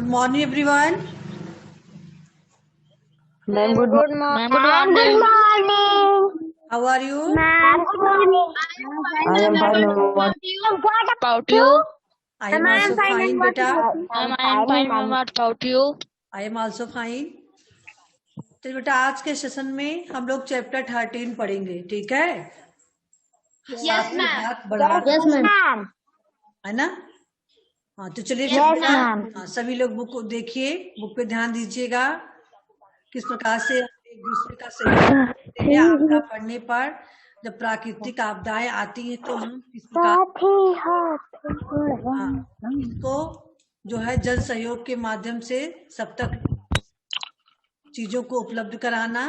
Good morning, everyone. Ma'am, good Good morning. morning. How are you? Ma'am, good morning. I am fine. What What about you? I am also fine, beta. Ma'am, I am fine, ma'am. What about you? I am also fine. तो बेटा आज के session में हम लोग chapter 13 पढ़ेंगे, ठीक है? Yes, सातवीं ma'am. भाग बढ़ा, Yes, ma'am. है ना? हाँ, तो चलिए Yes, बेटा, ma'am. हाँ, सभी लोग बुक को देखिए, बुक पे ध्यान दीजिएगा किस प्रकार से एक दूसरे का सहयोग करते हैं। आपदा पढ़ने पर जब प्राकृतिक आपदाएं आती हैं तो हम किस प्रकार इसको जो है जन सहयोग के माध्यम से सब तक चीजों को उपलब्ध कराना,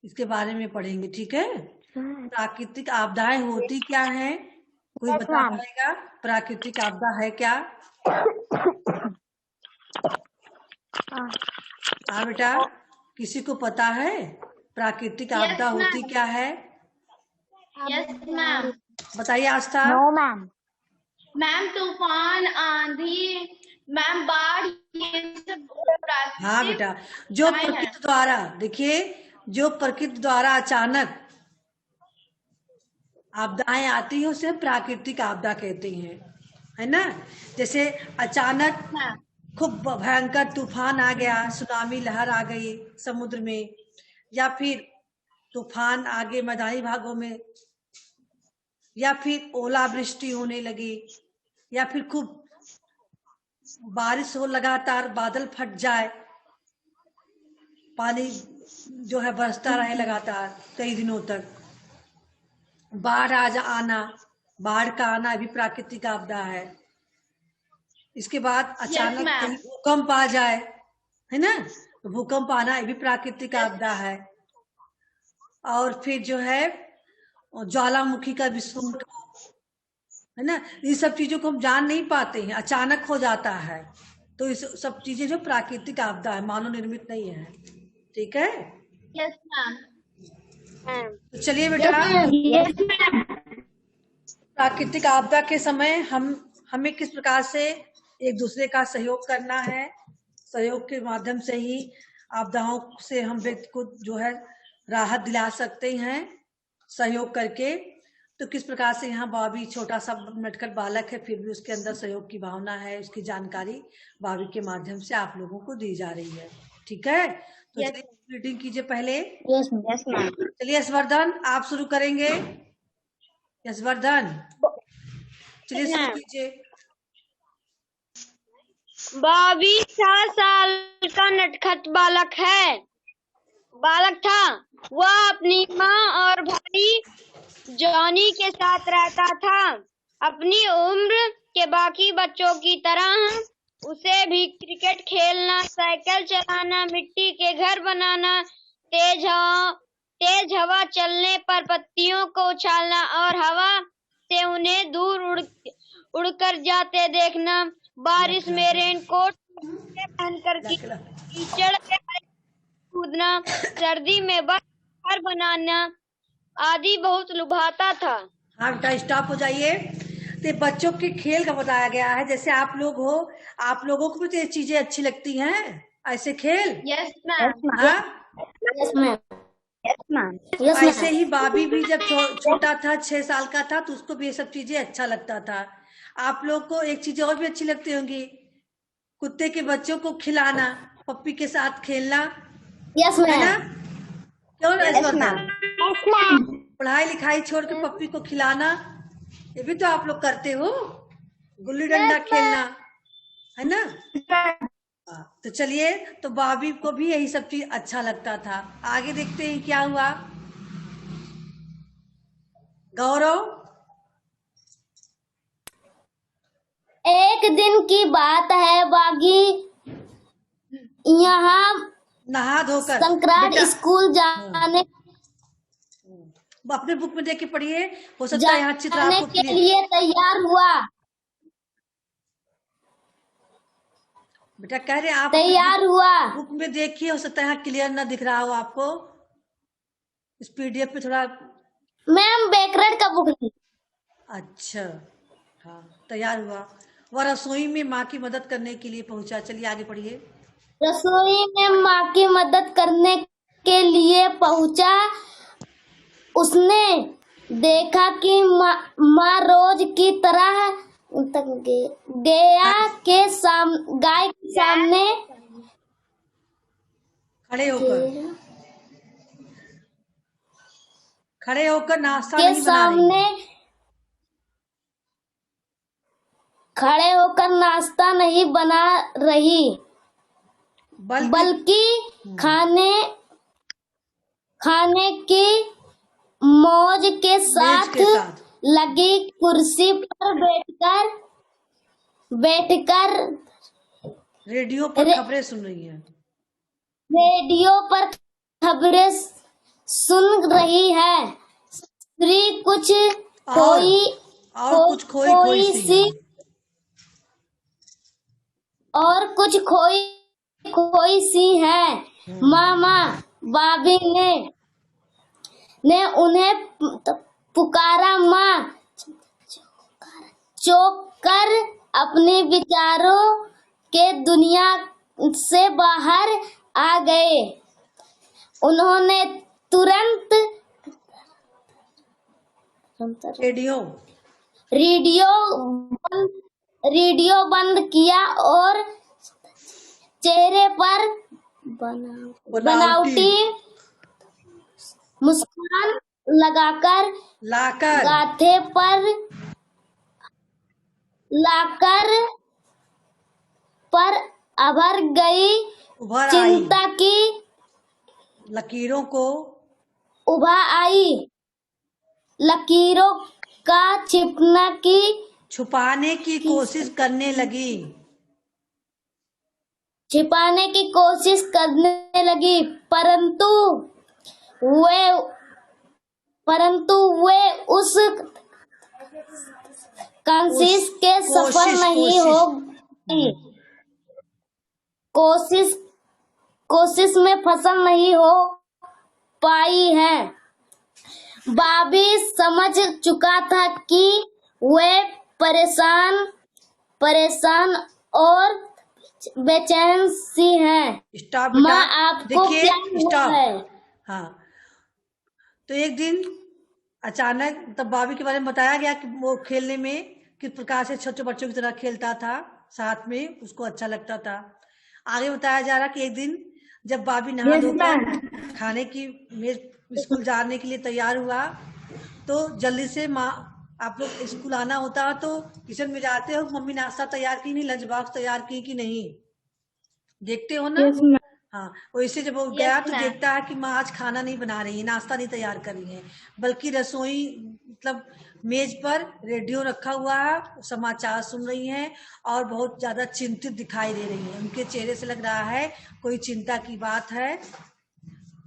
इसके बारे में पढ़ेंगे, ठीक है? प्राकृतिक आपदाएं होती क्या है, कोई Yes, बता ma'am. पाएगा? प्राकृतिक आपदा है क्या? हाँ बेटा, किसी को पता है प्राकृतिक आपदा होती क्या है? Yes, ma'am. बताइए आस्था। No, ma'am. मैम तूफान, आंधी, मैम बाढ़, ये सब हाँ प्राकृतिक बेटा, जो प्रकृति द्वारा, देखिए, जो प्रकृति द्वारा अचानक आपदाएं आती है उसे प्राकृतिक आपदा कहते हैं, है ना? जैसे अचानक खूब भयंकर तूफान आ गया, सुनामी लहर आ गई समुद्र में, या फिर तूफान आगे मैदानी भागों में, या फिर ओलावृष्टि होने लगी, या फिर खूब बारिश हो, लगातार बादल फट जाए, पानी जो है बरसता रहे लगातार कई दिनों तक, बाढ़ आना, बाढ़ का आना भी प्राकृतिक आपदा है। इसके बाद अचानक कहीं भूकंप आ जाए, है ना? तो भूकंप आना ये भी प्राकृतिक आपदा है। और फिर जो है ज्वालामुखी का विस्फोट, है ना? ये सब चीजों को हम जान नहीं पाते हैं, अचानक हो जाता है, तो इस सब चीजें जो प्राकृतिक आपदा है, मानव निर्मित नहीं है, ठीक है? Yes, ma'am. तो चलिए बेटा, Yes, ma'am. प्राकृतिक आपदा के समय हमें किस प्रकार से एक दूसरे का सहयोग करना है, सहयोग के माध्यम से ही आपदाओं से हम व्यक्ति को जो है राहत दिला सकते हैं सहयोग करके। तो किस प्रकार से यहाँ बॉबी छोटा सा नटखट बालक है, फिर भी उसके अंदर सहयोग की भावना है, उसकी जानकारी बॉबी के माध्यम से आप लोगों को दी जा रही है, ठीक है? तो Yes. चलिए रीडिंग कीजिए पहले। Yes, ma'am. चलिए यशवर्धन आप शुरू करेंगे। यशवर्धन चलिए शुरू कीजिए। बॉबी 6 साल का नटखट बालक था। वह अपनी माँ और भाई जॉनी के साथ रहता था। अपनी उम्र के बाकी बच्चों की तरह उसे भी क्रिकेट खेलना, साइकिल चलाना, मिट्टी के घर बनाना, तेज हवा चलने पर पत्तियों को उछालना और हवा से उन्हें दूर उड़कर जाते देखना, बारिश में रेनकोट पहनकर कीचड़ में कूदना, सर्दी में घर बनाना आदि बहुत लुभाता था। हाँ बेटा स्टॉप हो जाइए। तो बच्चों के खेल का बताया गया है, जैसे आप लोग हो, आप लोगों को भी तो ये चीजें अच्छी लगती हैं, ऐसे खेल। Yes, ma'am. हाँ, Yes, ma'am. Yes, ma'am. Yes, ma'am. ऐसे ही बाबी भी जब छोटा था, 6 साल का था, तो उसको भी ये सब चीजें अच्छा लगता था। आप लोग को एक चीज और भी अच्छी लगती होंगी, कुत्ते के बच्चों को खिलाना, पप्पी के साथ खेलना, Yes, है ना? ma'am. क्यों Yes, Yashvardhan? ma'am. Yes, ma'am. पढ़ाई लिखाई छोड़ के पप्पी को खिलाना, ये भी तो आप लोग करते हो, गुल्ली डंडा खेलना, है ना? तो चलिए, तो बॉबी को भी यही सब चीज अच्छा लगता था। आगे देखते हैं क्या हुआ। गौरव एक दिन की बात है, बागी यहाँ नहा धोकर संक्रांत बेटा, स्कूल जाने अपने बुक में देख के पढ़िए, हो सकता है यहाँ चित्र जाने आपको के लिए तैयार हुआ। बेटा कह रहे आप तैयार हुआ। बुक में देखिए, हो सकता है यहाँ क्लियर ना दिख रहा हो आपको, इस पीडीएफ पे थोड़ा। मैम बेकरेट का बुक ली। अच्छा, हाँ तैयार हुआ। वह रसोई में माँ की मदद करने के लिए पहुंचा। चलिए आगे पढ़िए। रसोई में माँ की मदद करने के लिए पहुंचा। उसने देखा कि माँ रोज की तरह गाय के सामने खड़े होकर नाश्ता के नहीं बना रही, सामने खड़े होकर नाश्ता नहीं बना रही, बल्कि खाने की मौज के साथ लगी कुर्सी पर बैठकर रेडियो पर खबरें सुन रही है। रेडियो पर खबरें सुन रही है। स्त्री कुछ खोई सी है। मामा बाबी ने उन्हें पुकारा। माँ चौंक कर अपने विचारों के दुनिया से बाहर आ गए। उन्होंने तुरंत रेडियो बंद किया और चेहरे पर बनावटी मुस्कान लगाकर गाथे पर उभर गई चिंता की लकीरों का छुपाने की कोशिश करने लगी, परंतु वे उस कोशिश के सफल नहीं हो गई। कोशिश में फसल नहीं हो पाई है। बाबी समझ चुका था कि वे परेशान और बेचैन सी हैं। माँ आपको क्या हुआ है? हाँ, तो एक दिन अचानक तब बाबी के बारे में बताया गया कि वो खेलने में किस प्रकार से छोटे बच्चों की तरह खेलता था, साथ में उसको अच्छा लगता था। आगे बताया जा रहा कि एक दिन जब बाबी नहा धोकर खाने की मेज स्कूल जाने के लिए तैयार हुआ, तो जल्दी से माँ आप लोग स्कूल आना होता तो किचन में जाते हो, मम्मी नाश्ता तैयार की नहीं, लंच बॉक्स तैयार की कि नहीं, देखते हो ना। हाँ, वैसे जब वो गया तो देखता है कि माँ आज खाना नहीं बना रही है, नाश्ता नहीं तैयार कर रही है, बल्कि रसोई मतलब मेज पर रेडियो रखा हुआ है, समाचार सुन रही हैं और बहुत ज्यादा चिंतित दिखाई दे रही है। उनके चेहरे से लग रहा है कोई चिंता की बात है।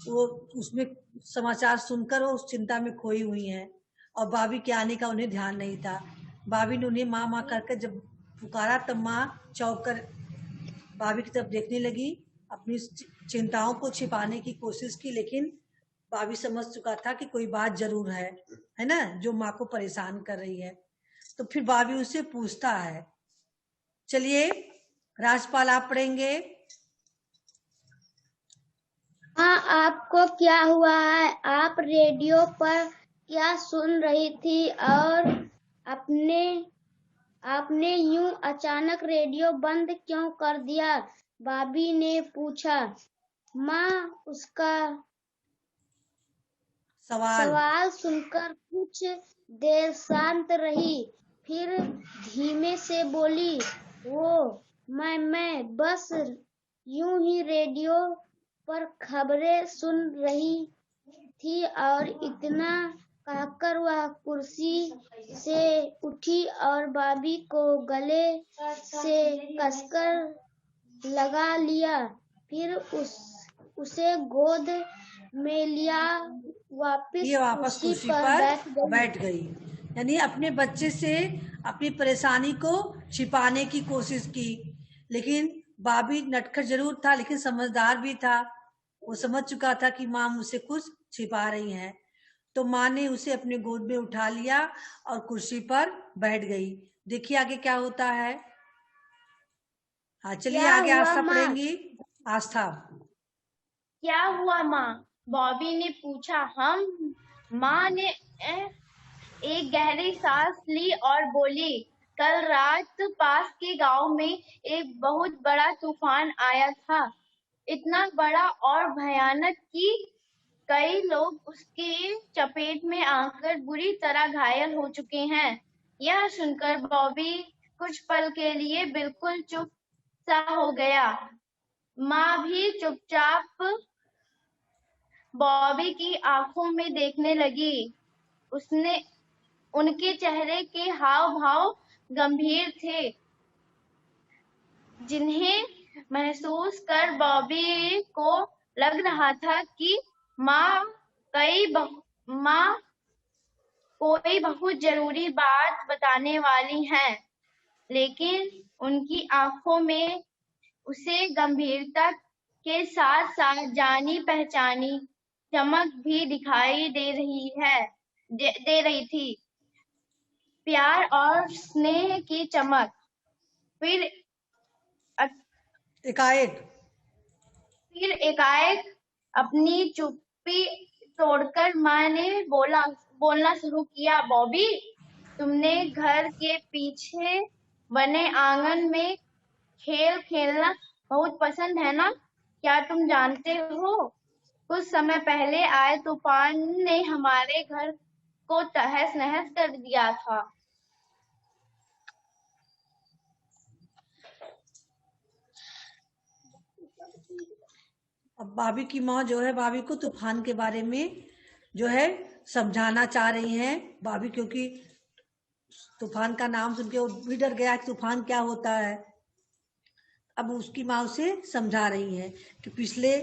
वो उसमें समाचार सुनकर वो उस चिंता में खोई हुई हैं और बाबी के आने का उन्हें ध्यान नहीं था। बाबी ने उन्हें माँ माँ करके जब पुकारा तब माँ चौंक कर बाबी की तरफ देखने लगी, अपनी चिंताओं को छिपाने की कोशिश की, लेकिन बाबी समझ चुका था कि कोई बात जरूर है ना, जो माँ को परेशान कर रही है। तो फिर बाबी उससे पूछता है। चलिए राजपाल आप पढ़ेंगे। हाँ, आपको क्या हुआ है? आप रेडियो पर क्या सुन रही थी और आपने यूं अचानक रेडियो बंद क्यों कर दिया? बाबी ने पूछा। माँ उसका सवाल सुनकर कुछ देर शांत रही, फिर धीमे से बोली, मैं बस यूं ही रेडियो पर खबरें सुन रही थी। और इतना कहकर वह कुर्सी से उठी और बाबी को गले से कसकर लगा लिया, फिर उसे गोद में लिया वापस कुर्सी पर बैठ गई। यानी अपने बच्चे से अपनी परेशानी को छिपाने की कोशिश की, लेकिन बाबी नटखट जरूर था लेकिन समझदार भी था। वो समझ चुका था कि माँ मुझसे कुछ छिपा रही हैं, तो माँ ने उसे अपने गोद में उठा लिया और कुर्सी पर बैठ गई। देखिए आगे क्या होता है। हाँ चलिए क्या आगे हुआ, आस्था माँ? पढ़ेंगी। आस्था। क्या हुआ माँ? बॉबी ने पूछा। हम माँ ने एक गहरी सांस ली और बोली, कल रात पास के गांव में एक बहुत बड़ा तूफान आया था। इतना बड़ा और भयानक कि कई लोग उसके चपेट में आकर बुरी तरह घायल हो चुके हैं। यह सुनकर बॉबी कुछ पल के लिए बिल्कुल चुप सा हो गया। माँ भी चुपचाप बॉबी की आंखों में देखने लगी। उनके चेहरे के हाव भाव गंभीर थे, जिन्हें महसूस कर बॉबी को लग रहा था कि माँ कोई बहुत जरूरी बात बताने वाली हैं, लेकिन उनकी आंखों में उसे गंभीरता के साथ साथ जानी पहचानी चमक भी दिखाई दे रही थी। प्यार और स्नेह की चमक। फिर एकाएक अपनी चुप्पी तोड़कर माँ ने बोलना शुरू किया, बॉबी, तुमने घर के पीछे बने आंगन में खेल खेलना बहुत पसंद है ना? क्या तुम जानते हो, कुछ समय पहले आए तूफान ने हमारे घर को तहस नहस कर दिया था। अब भाभी की माँ जो है भाभी को तूफान के बारे में जो है समझाना चाह रही हैं भाभी, क्योंकि तूफान का नाम सुन के वो भी डर गया कि तूफान क्या होता है। अब उसकी माँ उसे समझा रही है कि पिछले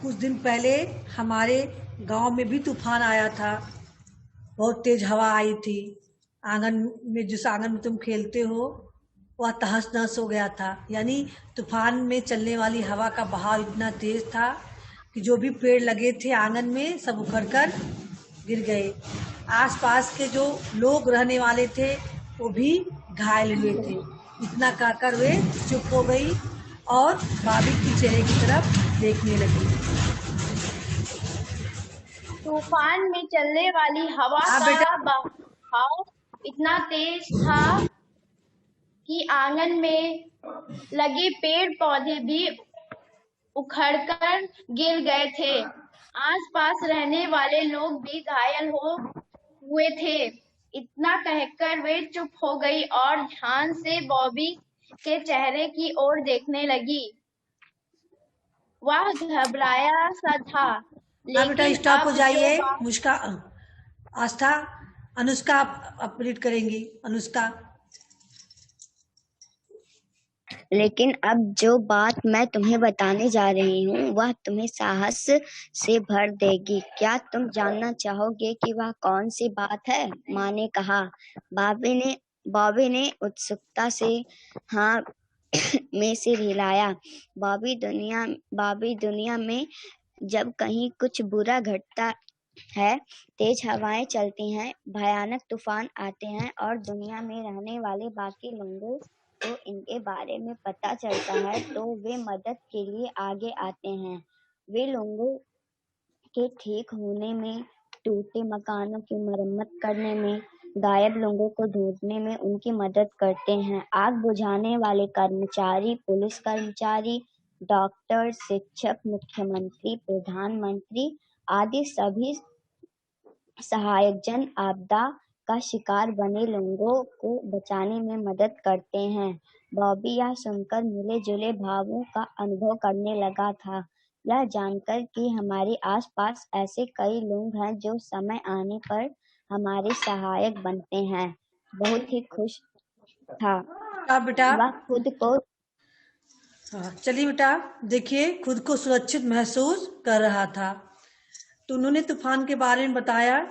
कुछ दिन पहले हमारे गांव में भी तूफान आया था, बहुत तेज हवा आई थी। आंगन में, जिस आंगन में तुम खेलते हो, वह तहस नहस हो गया था। यानी तूफान में चलने वाली हवा का बहाव इतना तेज था कि जो भी पेड़ लगे थे आंगन में सब उखड़कर गिर गए। आसपास के जो लोग रहने वाले थे वो भी घायल हुए थे। इतना कहकर वे चुप हो गई और भाभी की चेहरे की तरफ देखने लगी। तूफान में चलने वाली हवा का बहाव इतना तेज था कि आंगन में लगे पेड़ पौधे भी उखड़कर गिर गए थे। आसपास रहने वाले लोग भी घायल हुए थे। इतना कहकर वे चुप हो गई और ध्यान से बॉबी के चेहरे की ओर देखने लगी। वह घबराया सा था, बेटा स्टॉप हो जाइए। मुस्कान, आस्था, अनुष्का आप रीड करेंगी। अनुष्का। लेकिन अब जो बात मैं तुम्हें बताने जा रही हूँ वह तुम्हें साहस से भर देगी। क्या तुम जानना चाहोगे कि वह कौन सी बात है? माँ ने कहा। बॉबी ने उत्सुकता से हाँ में सिर हिलाया। बॉबी, दुनिया में जब कहीं कुछ बुरा घटता है, तेज हवाएं चलती हैं, भयानक तूफान आते हैं और दुनिया में रहने वाले बाकी लोगों तो इनके बारे में पता चलता है तो वे मदद के लिए आगे आते हैं। वे लोगों के ठीक होने में, टूटे मकानों की मरम्मत करने में, गायब लोगों को ढूंढने में उनकी मदद करते हैं। आग बुझाने वाले कर्मचारी, पुलिस कर्मचारी, डॉक्टर, शिक्षक, मुख्यमंत्री, प्रधानमंत्री आदि सभी सहायक जन आपदा का शिकार बने लोगों को बचाने में मदद करते हैं। बॉबी यह सुनकर मिले जुले भावों का अनुभव करने लगा था। यह जानकर कि हमारे आसपास ऐसे कई लोग हैं जो समय आने पर हमारे सहायक बनते हैं, बहुत ही खुश था। बेटा वह खुद को चलिए बेटा देखिए, खुद को सुरक्षित महसूस कर रहा था। तो उन्होंने तूफान के बारे में बताया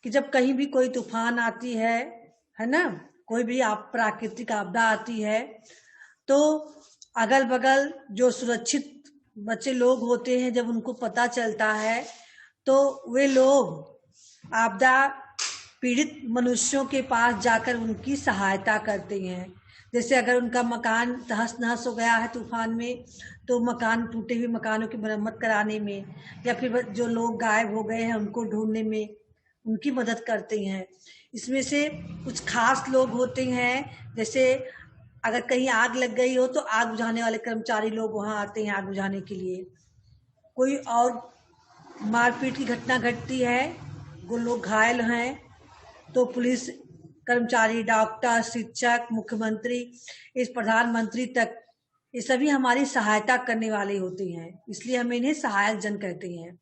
कि जब कहीं भी कोई तूफान आती है ना, कोई भी प्राकृतिक आपदा आती है, तो अगल बगल जो सुरक्षित बच्चे लोग होते हैं, जब उनको पता चलता है तो वे लोग आपदा पीड़ित मनुष्यों के पास जाकर उनकी सहायता करते हैं। जैसे अगर उनका मकान तहस नहस हो गया है तूफान में, तो मकान टूटे हुए मकानों की मरम्मत कराने में, या फिर जो लोग गायब हो गए हैं उनको ढूंढने में उनकी मदद करते हैं। इसमें से कुछ खास लोग होते हैं, जैसे अगर कहीं आग लग गई हो तो आग बुझाने वाले कर्मचारी लोग वहां आते हैं आग बुझाने के लिए। कोई और मारपीट की घटना घटती है, वो लोग घायल हैं, तो पुलिस कर्मचारी, डॉक्टर, शिक्षक, मुख्यमंत्री, इस प्रधानमंत्री तक, ये सभी हमारी सहायता करने वाले होते हैं, इसलिए हम इन्हें सहायक जन कहते हैं।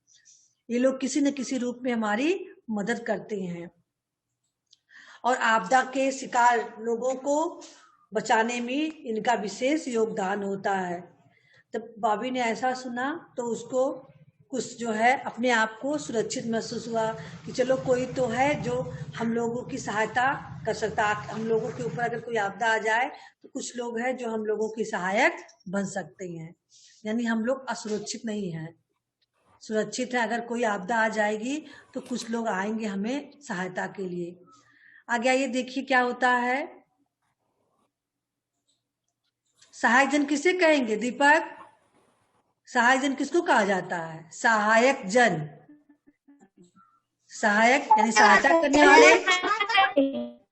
ये लोग किसी न किसी रूप में हमारी मदद करते हैं और आपदा के शिकार लोगों को बचाने में इनका विशेष योगदान होता है। तब बॉबी ने ऐसा सुना तो उसको कुछ जो है अपने आप को सुरक्षित महसूस हुआ कि चलो कोई तो है जो हम लोगों की सहायता कर सकता है। हम लोगों के ऊपर अगर कोई आपदा आ जाए तो कुछ लोग हैं जो हम लोगों की सहायक बन सकते हैं, यानी हम लोग असुरक्षित नहीं हैं, सुरक्षित है। अगर कोई आपदा आ जाएगी तो कुछ लोग आएंगे हमें सहायता के लिए। आगे आइए देखिए क्या होता है। सहायक जन किसे कहेंगे दीपक? सहायक जन किसको कहा जाता है? सहायक जन, सहायक यानी सहायता करने वाले,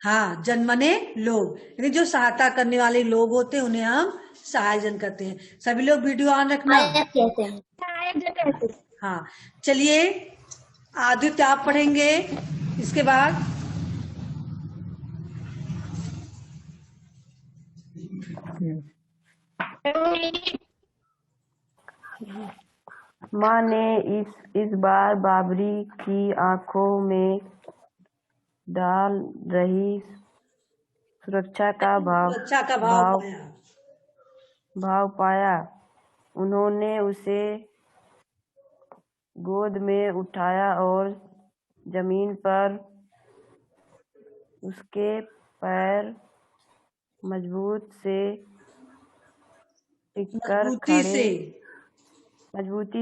हाँ, जन मने लोग, यानी जो सहायता करने वाले लोग होते हैं उन्हें हम सहायक जन कहते हैं। सभी लोग वीडियो ऑन रखना। कहते हैं। हाँ, चलिए आदित्य आप पढ़ेंगे, इसके बाद माँ ने इस बार बाबरी की आंखों में डाल रही सुरक्षा का भाव पाया। उन्होंने उसे गोद में उठाया और जमीन पर उसके पैर मजबूती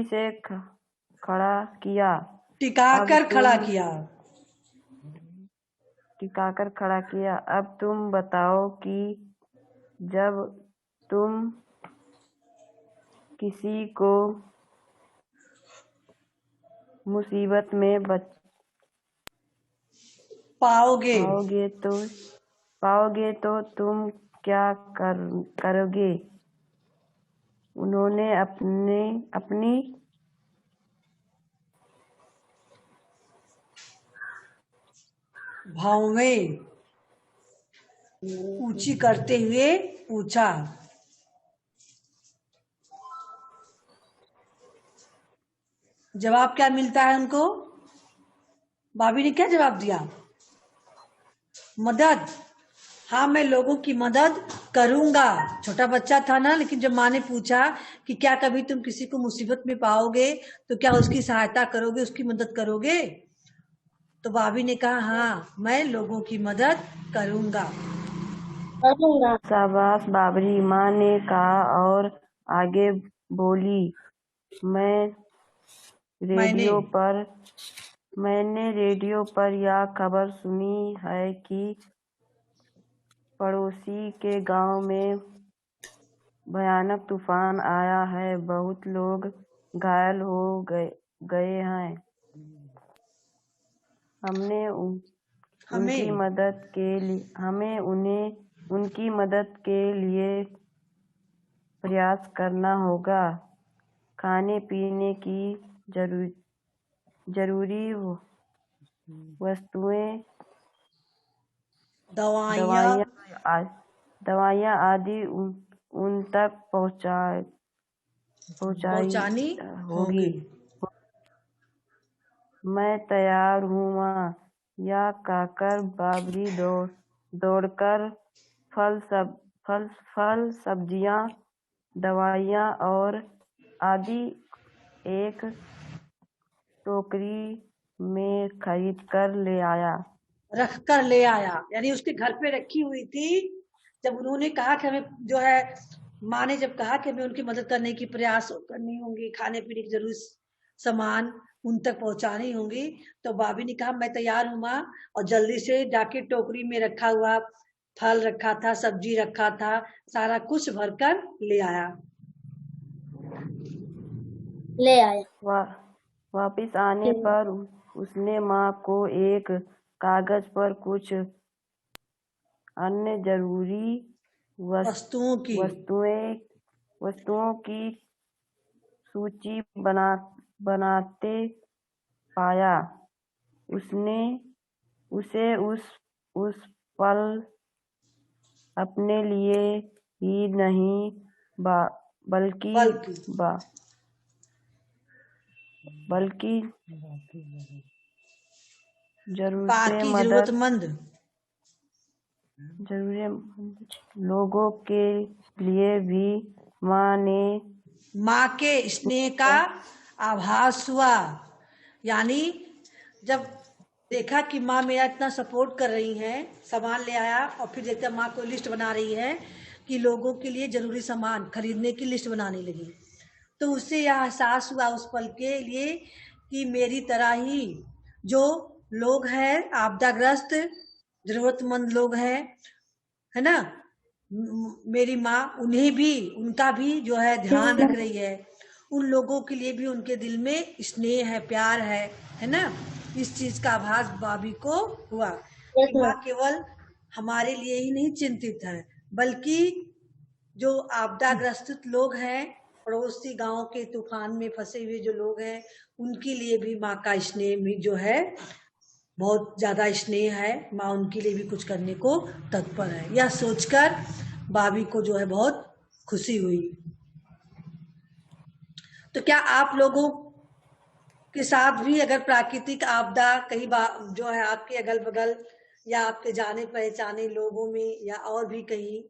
से खड़ा किया। टिकाकर खड़ा किया। अब तुम बताओ कि जब तुम किसी को मुसीबत में पाओगे तो तुम क्या करोगे? उन्होंने अपनी भावें ऊंची करते हुए पूछा। जवाब क्या मिलता है उनको? भाभी ने क्या जवाब दिया? मदद। हाँ, मैं लोगों की मदद करूंगा। छोटा बच्चा था ना, लेकिन जब माँ ने पूछा कि क्या कभी तुम किसी को मुसीबत में पाओगे तो क्या उसकी सहायता करोगे, उसकी मदद करोगे? तो भाभी ने कहा हाँ, मैं लोगों की मदद करूंगा। शाबाश बाबरी, माँ ने कहा और आगे बोली, मैंने रेडियो पर यह खबर सुनी है कि पड़ोसी के गांव में भयानक तूफान आया है, बहुत लोग घायल हो गए हैं। हमें उनकी मदद के लिए प्रयास करना होगा। खाने पीने की जरूरी वस्तुएं, दवाइयाँ आदि उन तक पहुंचानी होगी। मैं तैयार हूँ माँ। यह कहकर बाबरी दौड़कर फल सब्जियाँ, दवाइयाँ और आदि एक टोकरी में खरीद कर रख कर ले आया, यानी उसके घर पे रखी हुई थी। जब उन्होंने कहा कि हमें जो है, माँ ने जब कहा कि हमें उनकी मदद करने की प्रयास करनी होंगी, खाने पीने की जरूरी सामान उन तक पहुंचानी होंगी, तो भाभी ने कहा मैं तैयार हूँ माँ, और जल्दी से जाके टोकरी में रखा हुआ फल रखा था, सब्जी रखा था, सारा कुछ भरकर ले आया। वापिस आने पर उसने माँ को एक कागज पर कुछ अन्य जरूरी वस्तुओं की सूची बनाते पाया। उसे उस पल अपने लिए ही नहीं बल्कि जरूरतमंद लोगों के लिए भी माँ के स्नेह का आभास हुआ। यानी जब देखा कि माँ मेरा इतना सपोर्ट कर रही हैं, सामान ले आया और फिर देखता माँ को लिस्ट बना रही है कि लोगों के लिए जरूरी सामान खरीदने की लिस्ट बनाने लगी। तो उससे यह एहसास हुआ उस पल के लिए कि मेरी तरह ही जो लोग हैं, आपदाग्रस्त जरूरतमंद लोग हैं, है ना, मेरी माँ उनका भी जो है ध्यान रख रही है। उन लोगों के लिए भी उनके दिल में स्नेह है, प्यार है ना। इस चीज का आभास भाभी को हुआ। माँ केवल हमारे लिए ही नहीं चिंतित है, बल्कि जो आपदाग्रस्त लोग हैं, पड़ोसी गांव के तूफान में फंसे हुए जो लोग हैं, उनके लिए भी माँ का स्नेह भी जो है बहुत ज्यादा स्नेह है। माँ उनके लिए भी कुछ करने को तत्पर है। यह सोचकर भाभी को जो है बहुत खुशी हुई। तो क्या आप लोगों के साथ भी अगर प्राकृतिक आपदा कई बार जो है आपके अगल बगल या आपके जाने पहचाने लोगों में या और भी कहीं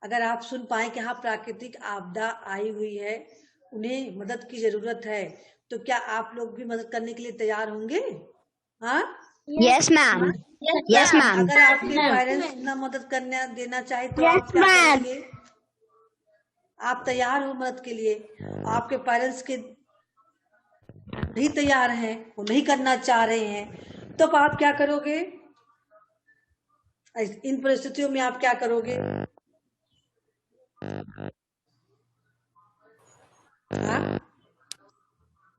अगर आप सुन पाए कि हाँ प्राकृतिक आपदा आई हुई है, उन्हें मदद की जरूरत है, तो क्या आप लोग भी मदद करने के लिए तैयार होंगे? हाँ, यस मैम, यस मैम। अगर आपके पेरेंट्स ना मदद करने देना चाहे तो आप क्या करेंगे? आप तैयार हो मदद के लिए? आपके पेरेंट्स के नहीं तैयार हैं, वो नहीं करना चाह रहे हैं, तो आप क्या करोगे? इन परिस्थितियों में आप क्या करोगे?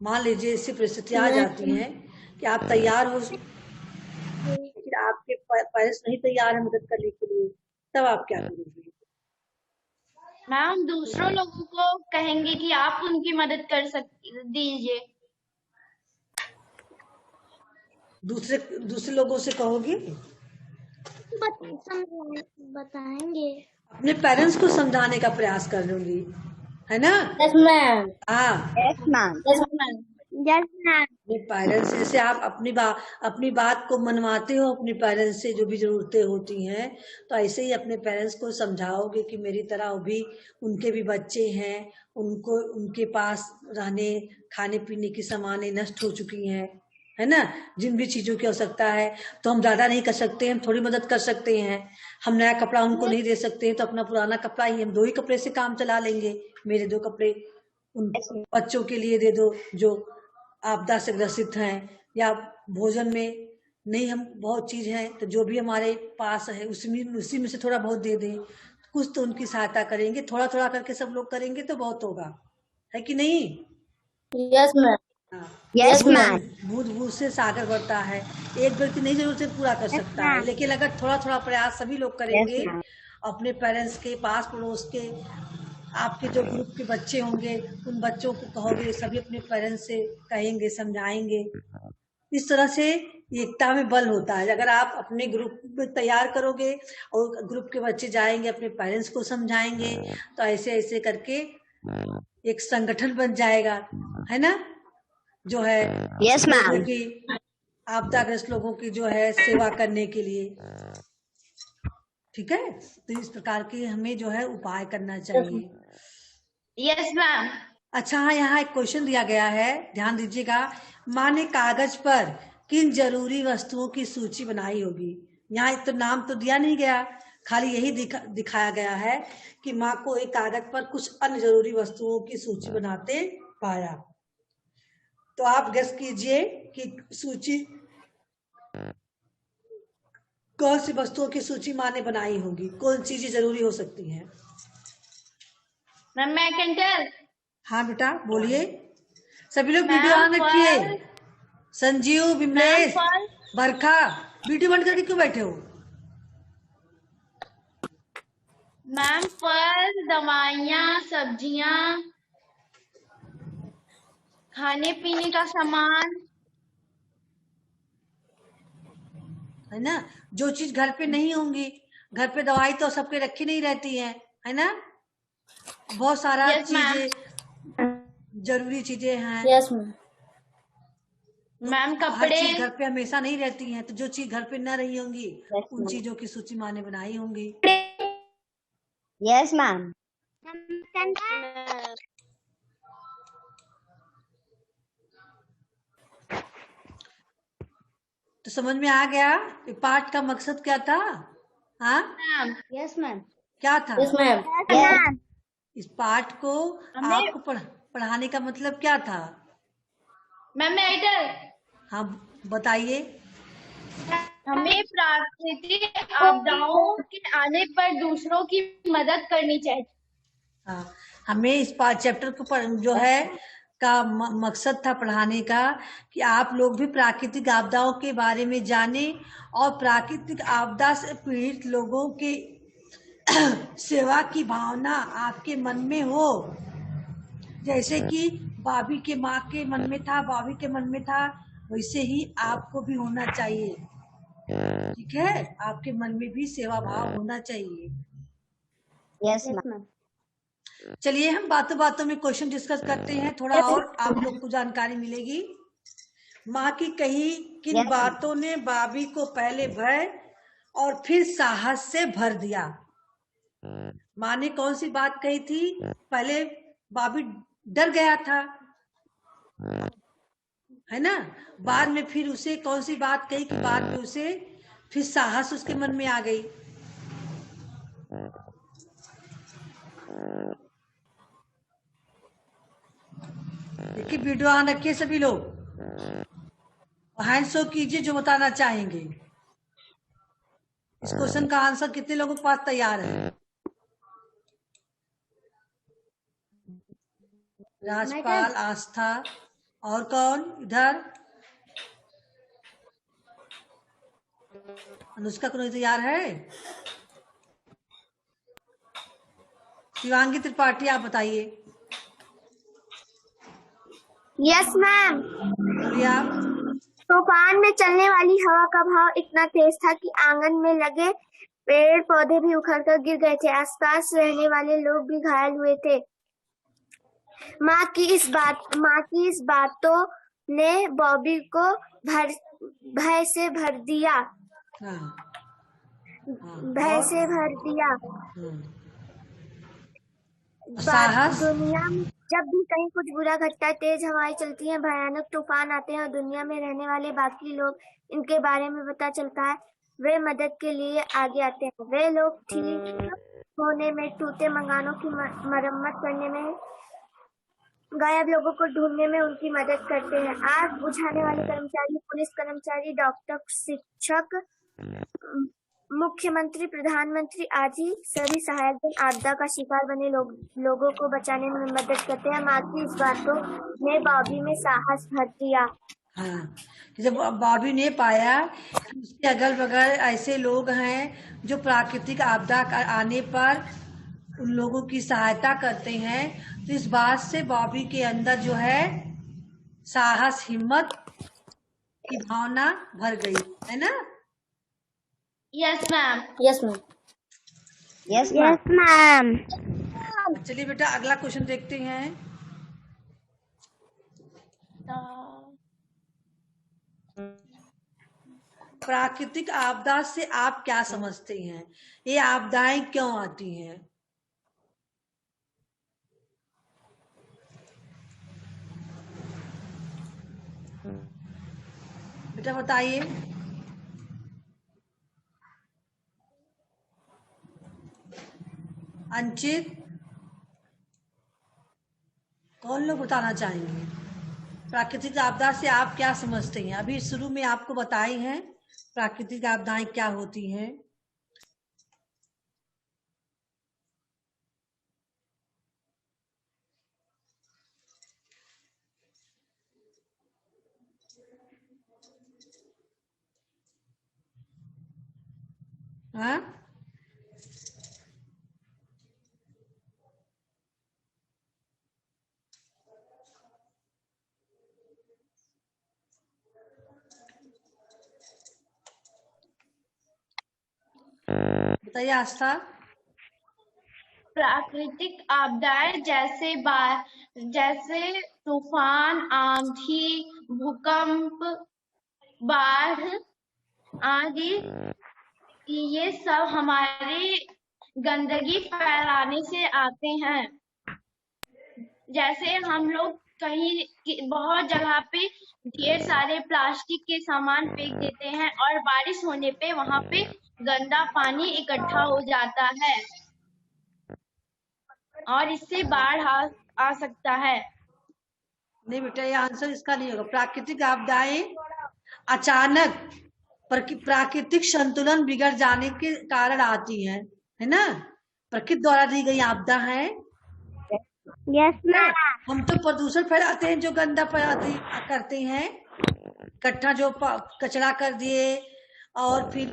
मान लीजिए ऐसी परिस्थितियां आ जाती हैं कि आप तैयार हो, लेकिन आपके पेरेंट्स नहीं तैयार है मदद करने के लिए, तब आप क्या करोगे? मैम दूसरों लोगों को कहेंगे कि आप उनकी मदद कर दीजिए। दूसरे लोगों से कहोगे? बताएंगे। अपने पेरेंट्स को समझाने का प्रयास कर लूंगी, है ना? Yes ma'am. हाँ, यस मैम। Yes ma'am. अपने पेरेंट्स से आप अपनी बात को मनवाते हो, अपने पेरेंट्स से जो भी जरूरतें होती हैं, तो ऐसे ही अपने पेरेंट्स को समझाओगे कि मेरी तरह वो भी, उनके भी बच्चे हैं, उनको उनके पास रहने खाने पीने की सामानें नष्ट हो चुकी हैं, है ना। जिन भी चीजों की आवश्यकता है, तो हम ज्यादा नहीं कर सकते, हम थोड़ी मदद कर सकते हैं। हम नया कपड़ा उनको नहीं दे सकते, तो अपना पुराना कपड़ा ही हम 2 ही कपड़े से काम चला लेंगे। मेरे 2 कपड़े उन बच्चों के लिए दे दो जो आपदा से ग्रसित हैं, या भोजन में नहीं हम बहुत चीज है तो जो भी हमारे पास है उसी में से थोड़ा बहुत दे दें, कुछ तो उनकी सहायता करेंगे। थोड़ा थोड़ा करके सब लोग करेंगे तो बहुत होगा, है कि नहीं? Yes ma'am. Yes ma'am. बूंद बूंद से सागर बढ़ता है। एक व्यक्ति नहीं जरूर से पूरा कर सकता है, लेकिन अगर थोड़ा थोड़ा प्रयास सभी लोग करेंगे, अपने पेरेंट्स के पास पड़ोस के, आपके जो ग्रुप के बच्चे होंगे उन बच्चों को कहोगे, सभी अपने पेरेंट्स से कहेंगे, समझाएंगे। इस तरह से एकता में बल होता है। अगर आप अपने ग्रुप में तैयार करोगे और ग्रुप के बच्चे जाएंगे अपने पेरेंट्स को समझाएंगे, तो ऐसे ऐसे करके एक संगठन बन जाएगा, है ना, जो है यस मैम। कि आपदाग्रस्त लोगों की जो है सेवा करने के लिए। ठीक है, तो इस प्रकार के हमें जो है उपाय करना चाहिए। Yes ma'am. अच्छा, हाँ, यहाँ एक क्वेश्चन दिया गया है, ध्यान दीजिएगा। माँ ने कागज पर किन जरूरी वस्तुओं की सूची बनाई होगी? यहाँ तो नाम तो दिया नहीं गया, खाली यही दिखाया गया है कि माँ को एक कागज पर कुछ अन्य जरूरी वस्तुओं की सूची बनाते पाया। तो आप गेस कीजिए कि सूची कौन सी वस्तुओं की सूची माँ ने बनाई होगी, कौन सी चीजें जरूरी हो सकती हैं? मैम मैं कैन टेल। हाँ बेटा बोलिए, सभी लोग वीडियो मैम ऑन रखिए। फल, संजीव, मैम विमलेश, फल, बरखा, वीडियो बंद करके क्यों बैठे हो? मैम फल, दवाइयाँ, सब्जियाँ, खाने पीने का सामान। है ना, जो चीज घर पे नहीं होंगी, घर पे दवाई तो सबके रखी नहीं रहती है ना, बहुत सारा Yes, ma'am. चीजें जरूरी चीजें हैं। Yes ma'am. मैम हर कपड़े। चीज घर पे हमेशा नहीं रहती है, तो जो चीज घर पे न रही होंगी उन चीजों की सूची माँ ने बनाई होंगी। Yes ma'am. तो समझ में आ गया ये पाठ का मकसद क्या था? हाँ, मैम यस मैम। क्या था? Yes ma'am. इस पाठ को हमें- आपको पढ़ाने का मतलब क्या था? मैम मैं टेल। हाँ बताइए। हमें प्राकृतिक आपदाओं के आने पर दूसरों की मदद करनी चाहिए। हाँ, हमें इस चैप्टर को जो है का मकसद था पढ़ाने का कि आप लोग भी प्राकृतिक आपदाओं के बारे में जाने और प्राकृतिक आपदा से पीड़ित लोगों के सेवा की भावना आपके मन में हो, जैसे कि भाभी के माँ के मन में था, भाभी के मन में था, वैसे ही आपको भी होना चाहिए। ठीक है, आपके मन में भी सेवा भाव होना चाहिए। Yes ma'am. चलिए हम बातों बातों में क्वेश्चन डिस्कस करते हैं, थोड़ा और आप लोग को जानकारी मिलेगी। माँ की कही किन Yes. बातों ने भाभी को पहले भय और फिर साहस से भर दिया? माँ ने कौन सी बात कही थी? पहले भाभी डर गया था, है ना, बाद में फिर उसे कौन सी बात कही कि बाद में उसे फिर साहस उसके मन में आ गई? देखिए वीडियो ऑन रखिए सभी लोग, हैंड शो कीजिए जो बताना चाहेंगे। इस क्वेश्चन का आंसर कितने लोगों के पास तैयार है? राजपाल, आस्था, और कौन इधर? अनुष्का को तैयार है? शिवांगी त्रिपाठी आप बताइए। Yes ma'am. बोलिए आप। तूफान में चलने वाली हवा का बहाव इतना तेज था कि आंगन में लगे पेड़ पौधे भी उखड़कर गिर गए थे। आसपास रहने वाले लोग भी घायल हुए थे। माँ की इस बातों ने बॉबी को भय से भर दिया। हाँ, भय से भर दिया। साहस। दुनिया में जब भी कहीं कुछ बुरा घटता है, तेज हवाएं चलती हैं, भयानक तूफान आते हैं और दुनिया में रहने वाले बाकी लोग इनके बारे में पता चलता है, वे मदद के लिए आगे आते हैं। वे लोग ठीक होने में, टूटे मकानों की मरम्मत करने में, गायब लोगों को ढूंढने में उनकी मदद करते हैं। आग बुझाने वाले कर्मचारी, पुलिस कर्मचारी, डॉक्टर, शिक्षक, मुख्यमंत्री, प्रधानमंत्री आदि सभी सहायक दल आपदा का शिकार बने लोगों को बचाने में मदद करते हैं। माँ की इस बातों ने बॉबी में साहस भर दिया। हाँ, जब बॉबी ने पाया कि उसके अगल बगल ऐसे लोग हैं जो प्राकृतिक आपदा आने पर उन लोगों की सहायता करते हैं, तो इस बात से बॉबी के अंदर जो है साहस, हिम्मत की भावना भर गई, है ना? Yes ma'am. Yes ma'am. Yes ma'am. चलिए बेटा अगला क्वेश्चन देखते हैं। प्राकृतिक आपदा से आप क्या समझते हैं? ये आपदाएं क्यों आती हैं? बेटा बताइए। अंचित, कौन लोग बताना चाहेंगे? प्राकृतिक आपदा से आप क्या समझते हैं? अभी शुरू में आपको बताए हैं प्राकृतिक आपदाएं क्या होती हैं। हाँ, बताइए आस्था। प्राकृतिक आपदाएं जैसे तूफान, आंधी, भूकंप, बाढ़ आदि, ये सब हमारी गंदगी फैलाने से आते हैं। जैसे हम लोग बहुत जगह पे ढेर सारे प्लास्टिक के सामान फेंक देते हैं और बारिश होने पे वहां पे गंदा पानी इकट्ठा हो जाता है और इससे बाढ़ आ सकता है। नहीं बेटा, ये आंसर इसका नहीं होगा। प्राकृतिक आपदाएं अचानक प्राकृतिक संतुलन बिगड़ जाने के कारण आती है ना। प्रकृति द्वारा दी गई आपदा है। Yes ma'am. हम तो प्रदूषण फैलाते हैं, जो गंदा फैलाते करते हैं, इकट्ठा जो कचरा कर दिए और फिर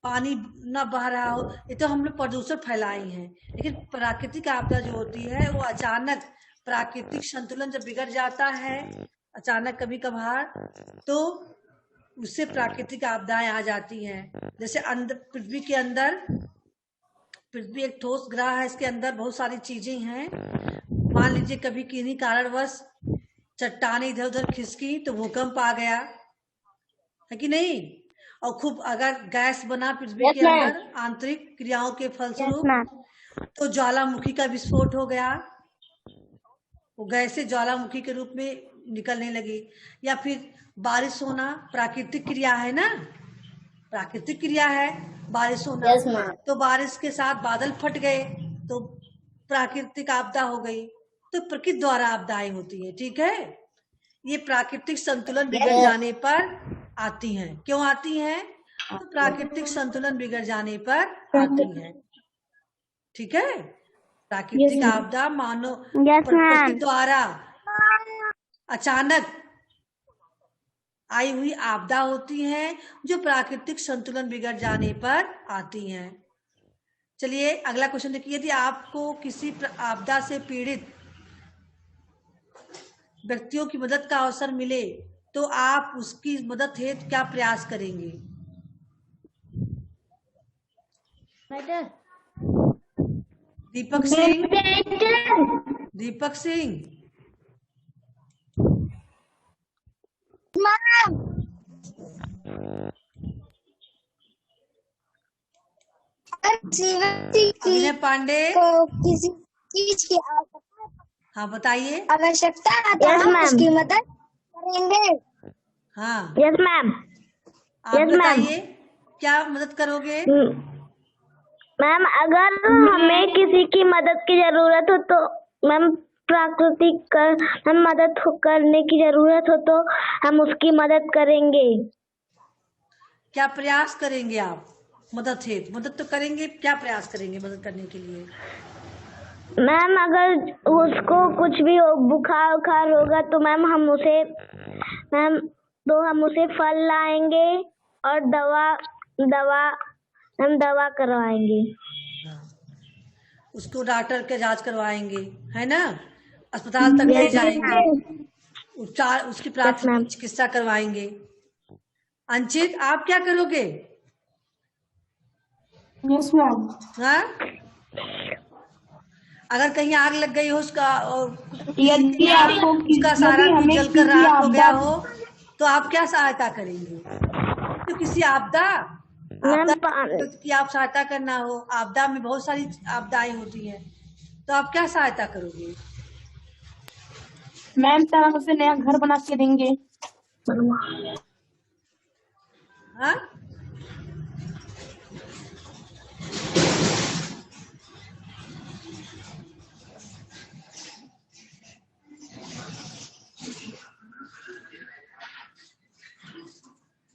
पानी न बह रहा हो, ये तो हम लोग प्रदूषण फैलाए हैं। लेकिन प्राकृतिक आपदा जो होती है वो अचानक प्राकृतिक संतुलन जब बिगड़ जाता है अचानक कभी कभार, तो उससे प्राकृतिक आपदाएं आ जाती हैं। जैसे अंदर पृथ्वी के अंदर, पृथ्वी एक ठोस ग्रह है, इसके अंदर बहुत सारी चीजें हैं। मान लीजिए कभी किन्हीं कारणवश चट्टानें इधर उधर खिसकी तो भूकंप आ गया, है कि नहीं। और खूब अगर गैस बना पृथ्वी के अंदर आंतरिक क्रियाओं के फलस्वरूप, तो ज्वालामुखी का विस्फोट हो गया, वो गैसें ज्वालामुखी के रूप में निकलने लगी। या फिर बारिश होना प्राकृतिक क्रिया है ना, प्राकृतिक क्रिया है बारिश होना। तो बारिश के साथ बादल फट गए तो प्राकृतिक आपदा हो गई। तो प्रकृति द्वारा आपदाएं होती है, ठीक है। ये प्राकृतिक संतुलन बिगड़ जाने पर आती हैं। क्यों आती हैं? तो प्राकृतिक संतुलन बिगड़ जाने पर आती हैं, ठीक है। प्राकृतिक आपदा मानव प्रकृति द्वारा अचानक आई हुई आपदा होती है, जो प्राकृतिक संतुलन बिगड़ जाने पर आती हैं। चलिए अगला क्वेश्चन देखिए। यदि आपको किसी आपदा से पीड़ित व्यक्तियों की मदद का अवसर मिले तो आप उसकी मदद हेतु क्या प्रयास करेंगे? दीपक सिंह, दीपक सिंह। अभिनय पांडे को किसी चीज की हाँ बताइए। आवश्यकता है तो हम उसकी मदद करेंगे। हाँ यस मैम। आप बताइए क्या मदद करोगे? मैम अगर हमें किसी की मदद की जरूरत हो तो मैम प्राकृतिक हम मदद करने की जरूरत हो तो हम उसकी मदद करेंगे। क्या प्रयास करेंगे आप मदद हेतु? मदद तो करेंगे, क्या प्रयास करेंगे मदद करने के लिए? मैम अगर उसको कुछ भी बुखार उखार होगा तो मैम हम उसे फल लाएंगे और दवा करवाएंगे। उसको डॉक्टर के जांच करवाएंगे, है ना। अस्पताल तक ले जाएंगे, उपचार उसकी प्राथमिक चिकित्सा करवाएंगे। अंचित आप क्या करोगे? Yes ma'am. हाँ, अगर कहीं आग लग गई हो उसका सारा जल कर राख हो गया हो तो आप क्या सहायता करेंगे? तो किसी आपदा की आप सहायता करना हो, आपदा में बहुत सारी आपदाएं होती हैं, तो आप क्या सहायता करोगे? मैम तो हम उसे नया घर बना के देंगे। हाँ,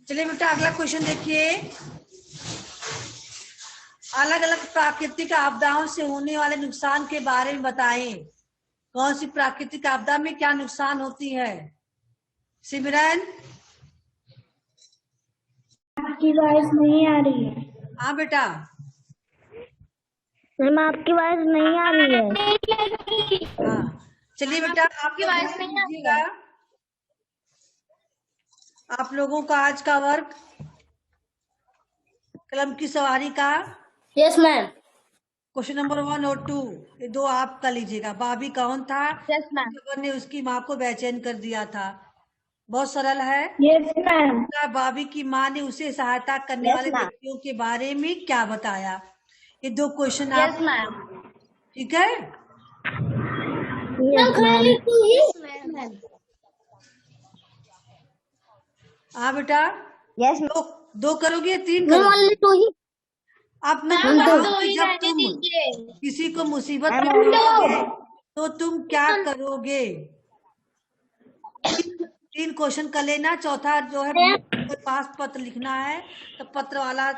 चलिए चलिए बेटा अगला क्वेश्चन देखिए। अलग अलग प्राकृतिक आपदाओं से होने वाले नुकसान के बारे में बताएं। कौन सी प्राकृतिक आपदा में क्या नुकसान होती है? सिमरन। आपकी आवाज नहीं आ रही है। हाँ बेटा। मैम आपकी आवाज नहीं आ रही है। हाँ चलिए बेटा आपकी आवाज नहीं कीजिएगा। आप लोगों का आज का वर्क कलम की सवारी का यस मैम। क्वेश्चन नंबर 1 और 2 ये 2 आप कर लीजिएगा। भाभी कौन था? Yes ma'am. जबर ने उसकी माँ को बेचैन कर दिया था। बहुत सरल है। Yes ma'am. भाभी की माँ ने उसे सहायता करने वाले व्यक्तियों के बारे में क्या बताया? ये 2 क्वेश्चन आप। Yes ma'am. ठीक है। हाँ बेटा। यस 2 करोगे 3 करोगे? अब मैं जब तुम किसी को मुसीबत में पड़ोगे तो तुम क्या करोगे? 3 क्वेश्चन कर लेना। चौथा जो है पास पत्र लिखना है तो पत्र वाला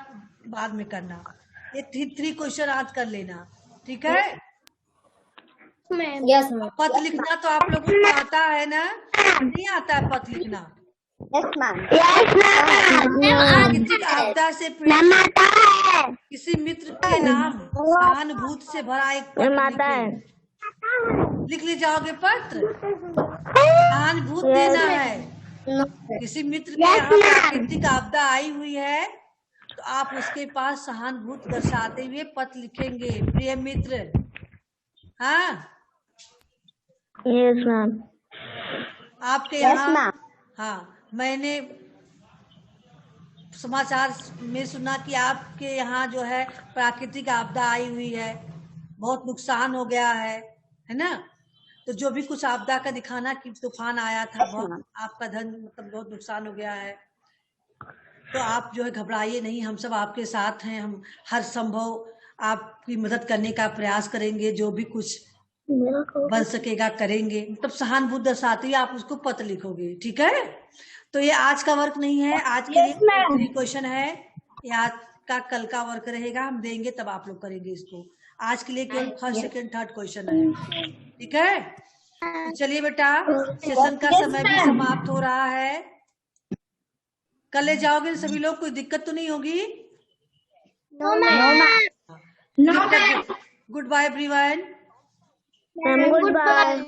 बाद में करना। ये 3 क्वेश्चन आज कर लेना। ठीक है। Yes ma'am. पत्र लिखना तो आप लोगों को आता है ना? नहीं आता है पत्र लिखना? Yes ma'am. प्राकृतिक आपदा से पीड़ित किसी मित्र के नाम सहानुभूति से भरा एक पत्र लिख ले जाओगे। पत्र सहानुभूति देना है। किसी मित्र के यहाँ प्राकृतिक आपदा आई हुई है तो आप उसके पास सहानुभूति दर्शाते हुए पत्र लिखेंगे। प्रिय मित्र। हाँ यस मैम। आपके यहाँ हाँ मैंने समाचार में सुना कि आपके यहाँ जो है प्राकृतिक आपदा आई हुई है, बहुत नुकसान हो गया है ना? तो जो भी कुछ आपदा का दिखाना कि तूफान आया था, बहुत आपका धन मतलब बहुत नुकसान हो गया है। तो आप जो है घबराइए नहीं, हम सब आपके साथ हैं। हम हर संभव आपकी मदद करने का प्रयास करेंगे। जो भी कुछ बन सकेगा करेंगे। मतलब सहानुभूति दर्शाते हुए आप उसको पत्र लिखोगे। ठीक है। तो ये आज का वर्क नहीं है। आज के लिए 3 क्वेश्चन है। ये आज का कल का वर्क रहेगा, हम देंगे तब आप लोग करेंगे इसको। आज के लिए केवल फर्स्ट सेकंड थर्ड क्वेश्चन है। ठीक है। तो चलिए बेटा सेशन का समय भी समाप्त हो रहा है। कल ले जाओगे सभी लोग? कोई दिक्कत तो नहीं होगी? Good bye everyone. Good bye.